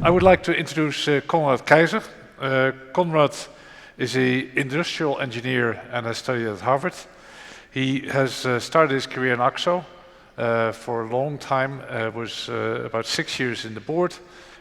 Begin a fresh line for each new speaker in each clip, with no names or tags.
I would like to introduce Conrad Keijzer. Conrad is an industrial engineer and has studied at Harvard. He has started his career in AXO for a long time, was about 6 years in the board,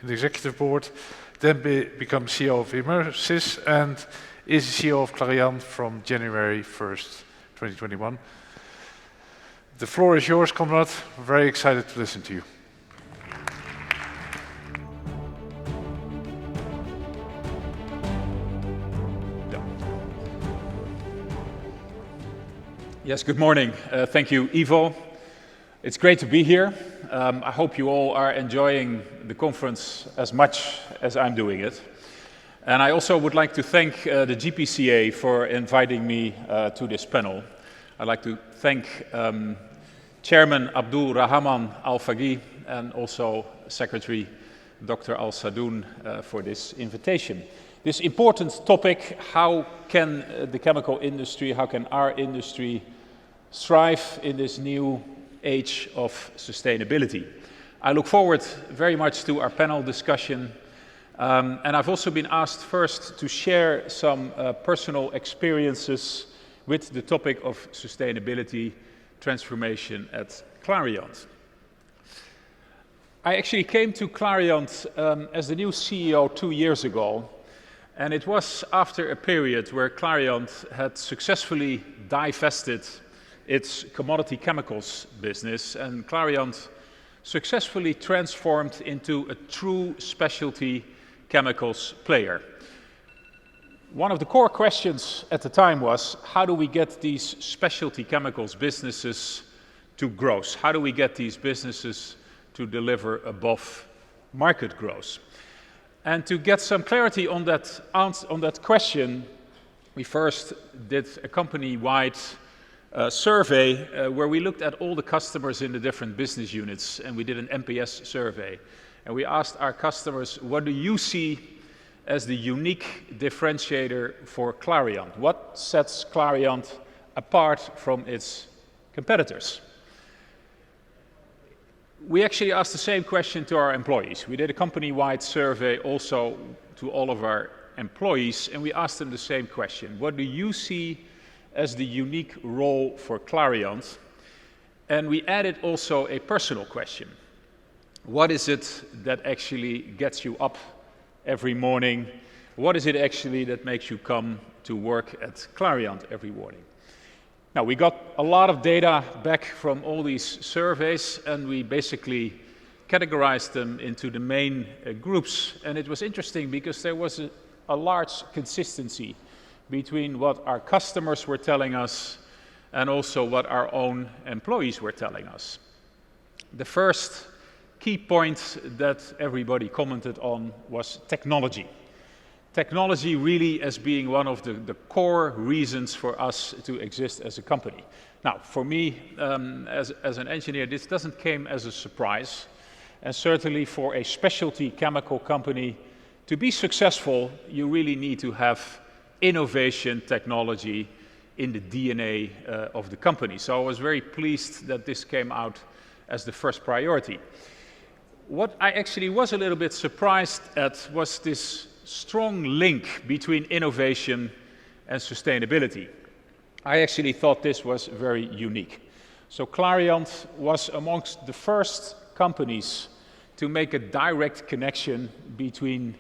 in the executive board, then become CEO of Immersis and is CEO of Clariant from January 1st, 2021. The floor is yours, Conrad. Very excited to listen to you.
Yes, good morning. Thank you, Ivo. It's great to be here. I hope you all are enjoying the conference as much as I'm doing it. And I also would like to thank the GPCA for inviting me to this panel. I'd like to thank Chairman Abdul Rahman Al-Faghi and also Secretary Dr. Al-Sadoun for this invitation. This important topic, how can the chemical industry, how can our industry thrive in this new age of sustainability? I look forward very much to our panel discussion. And I've also been asked first to share some personal experiences with the topic of sustainability transformation at Clariant. I actually came to Clariant as the new CEO 2 years ago. And it was after a period where Clariant had successfully divested its commodity chemicals business, and Clariant successfully transformed into a true specialty chemicals player. One of the core questions at the time was, how do we get these specialty chemicals businesses to growth? How do we get these businesses to deliver above market growth? And to get some clarity on that question, we first did a company-wide survey where we looked at all the customers in the different business units, and we did an NPS survey. And we asked our customers, what do you see as the unique differentiator for Clariant? What sets Clariant apart from its competitors? We actually asked the same question to our employees. We did a company-wide survey also to all of our employees, and we asked them the same question. What do you see as the unique role for Clariant? And we added also a personal question. What is it that actually gets you up every morning? What is it actually that makes you come to work at Clariant every morning? Now, we got a lot of data back from all these surveys, and we basically categorized them into the main groups. And it was interesting because there was a large consistency between what our customers were telling us and also what our own employees were telling us. The first key point that everybody commented on was technology. Technology really as being one of the core reasons for us to exist as a company. Now, for me, as an engineer, this doesn't come as a surprise. And certainly for a specialty chemical company to be successful, you really need to have innovation technology in the DNA of the company. So I was very pleased that this came out as the first priority. What I actually was a little bit surprised at was this strong link between innovation and sustainability. I actually thought this was very unique. So Clariant was amongst the first companies to make a direct connection between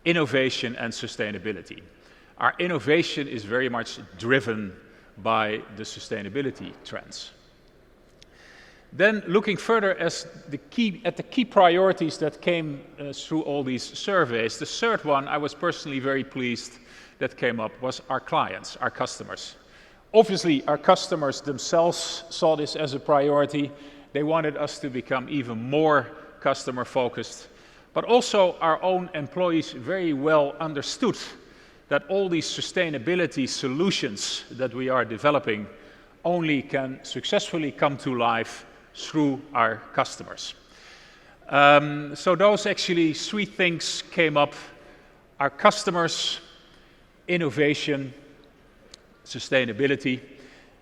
innovation and sustainability. Our innovation is very much driven by the sustainability trends. Then looking further at the key priorities that came through all these surveys, the third one I was personally very pleased that came up was our clients, our customers. Obviously, our customers themselves saw this as a priority. They wanted us to become even more customer focused. But also our own employees very well understood that all these sustainability solutions that we are developing only can successfully come to life through our customers. So those actually 3 things came up: our customers, innovation, sustainability.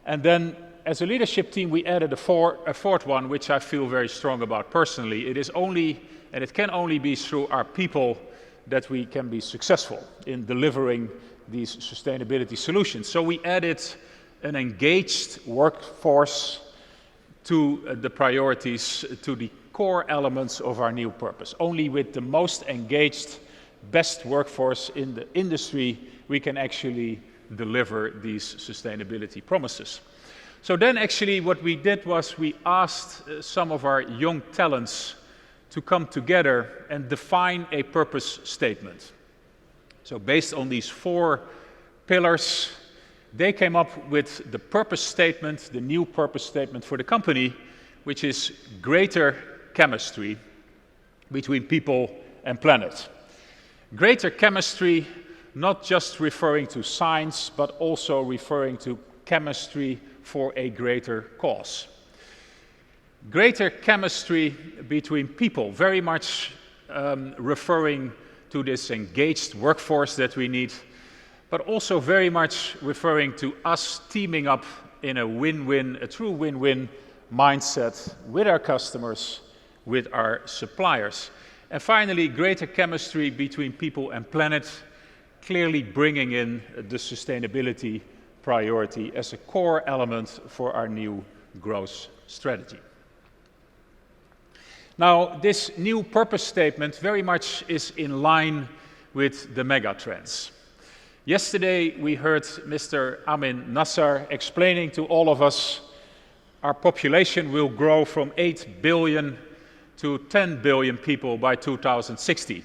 And then as a leadership team, we added a fourth one, which I feel very strong about personally. It is only and it can only be through our people that we can be successful in delivering these sustainability solutions. So we added an engaged workforce to the priorities, to the core elements of our new purpose. Only with the most engaged, best workforce in the industry, we can actually deliver these sustainability promises. So then actually what we did was we asked some of our young talents to come together and define a purpose statement. So based on these 4 pillars, they came up with the purpose statement, the new purpose statement for the company, which is greater chemistry between people and planet. Greater chemistry, not just referring to science, but also referring to chemistry for a greater cause. Greater chemistry between people, very much referring to this engaged workforce that we need, but also very much referring to us teaming up in a win-win, a true win-win mindset with our customers, with our suppliers. And finally, greater chemistry between people and planet, clearly bringing in the sustainability priority as a core element for our new growth strategy. Now, this new purpose statement very much is in line with the mega trends. Yesterday, we heard Mr. Amin Nassar explaining to all of us our population will grow from 8 billion to 10 billion people by 2060.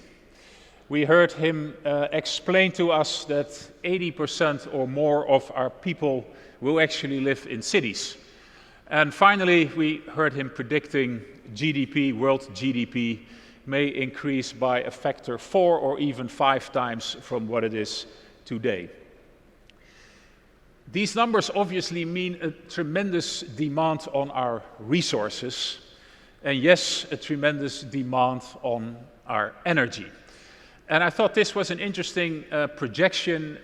We heard him explain to us that 80% or more of our people will actually live in cities. And finally, we heard him predicting GDP, world GDP, may increase by a factor 4 or even 5 times from what it is today. These numbers obviously mean a tremendous demand on our resources, and yes, a tremendous demand on our energy. And I thought this was an interesting projection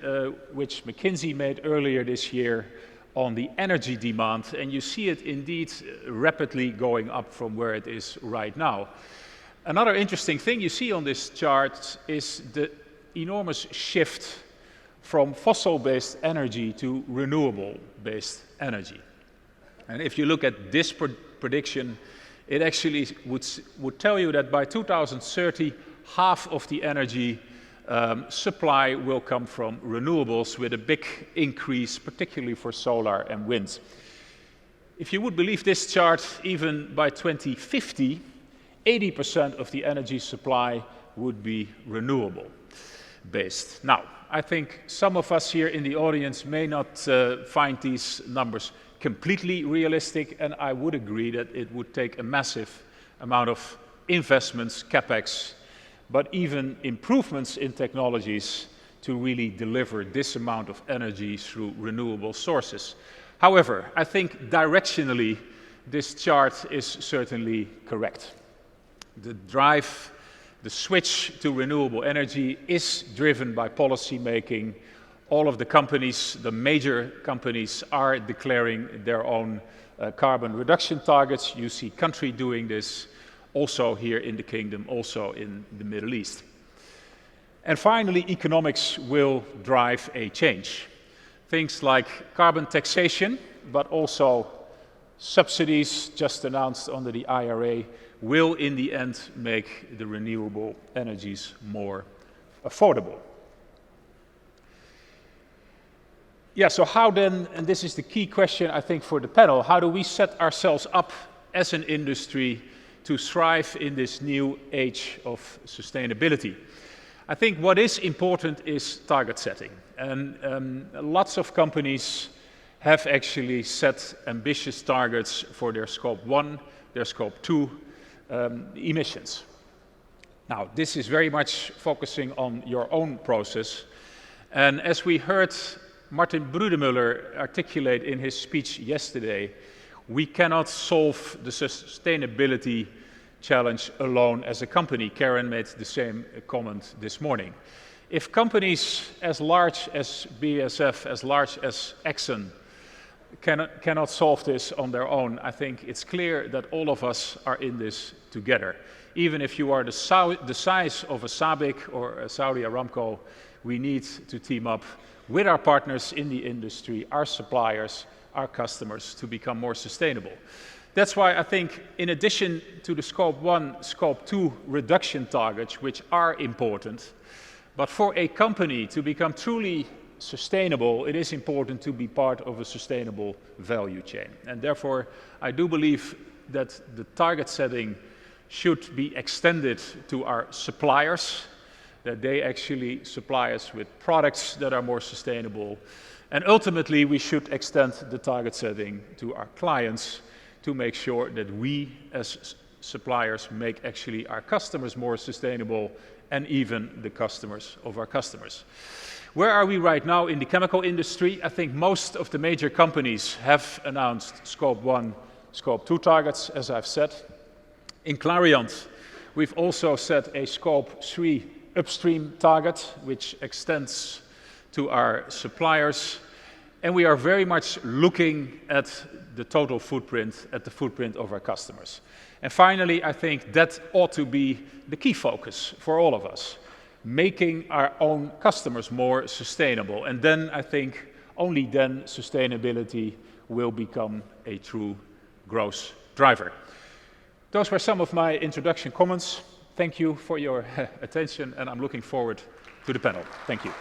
which McKinsey made earlier this year on the energy demand, and you see it indeed rapidly going up from where it is right now. Another interesting thing you see on this chart is the enormous shift from fossil-based energy to renewable-based energy. And if you look at this prediction, it actually would tell you that by 2030, half of the energy supply will come from renewables, with a big increase, particularly for solar and wind. If you would believe this chart, even by 2050, 80% of the energy supply would be renewable-based. Now, I think some of us here in the audience may not find these numbers completely realistic, and I would agree that it would take a massive amount of investments, CapEx, but even improvements in technologies to really deliver this amount of energy through renewable sources. However, I think directionally, this chart is certainly correct. The drive, the switch to renewable energy is driven by policy making. All of the companies, the major companies, are declaring their own carbon reduction targets. You see country doing this, also here in the Kingdom, also in the Middle East. And finally, economics will drive a change. Things like carbon taxation, but also subsidies just announced under the IRA, will in the end make the renewable energies more affordable. Yeah, so how then, and this is the key question I think for the panel, how do we set ourselves up as an industry to thrive in this new age of sustainability? I think what is important is target setting. And lots of companies have actually set ambitious targets for their Scope 1, their Scope 2 emissions. Now, this is very much focusing on your own process. And as we heard Martin Brudermüller articulate in his speech yesterday, we cannot solve the sustainability challenge alone as a company. Karen made the same comment this morning. If companies as large as BASF, as large as Exxon, cannot solve this on their own. I think it's clear that all of us are in this together. Even if you are the size of a SABIC or a Saudi Aramco, we need to team up with our partners in the industry, our suppliers, our customers, to become more sustainable. That's why I think, in addition to the Scope 1, Scope 2 reduction targets, which are important, but for a company to become truly sustainable, it is important to be part of a sustainable value chain. And therefore, I do believe that the target setting should be extended to our suppliers, that they actually supply us with products that are more sustainable. And ultimately, we should extend the target setting to our clients to make sure that we, as suppliers, make actually our customers more sustainable, and even the customers of our customers. Where are we right now in the chemical industry? I think most of the major companies have announced Scope 1, Scope 2 targets, as I've said. In Clariant, we've also set a Scope 3 upstream target, which extends to our suppliers. And we are very much looking at the total footprint, at the footprint of our customers. And finally, I think that ought to be the key focus for all of us, making our own customers more sustainable. And then I think only then sustainability will become a true growth driver. Those were some of my introduction comments. Thank you for your attention, and I'm looking forward to the panel. Thank you.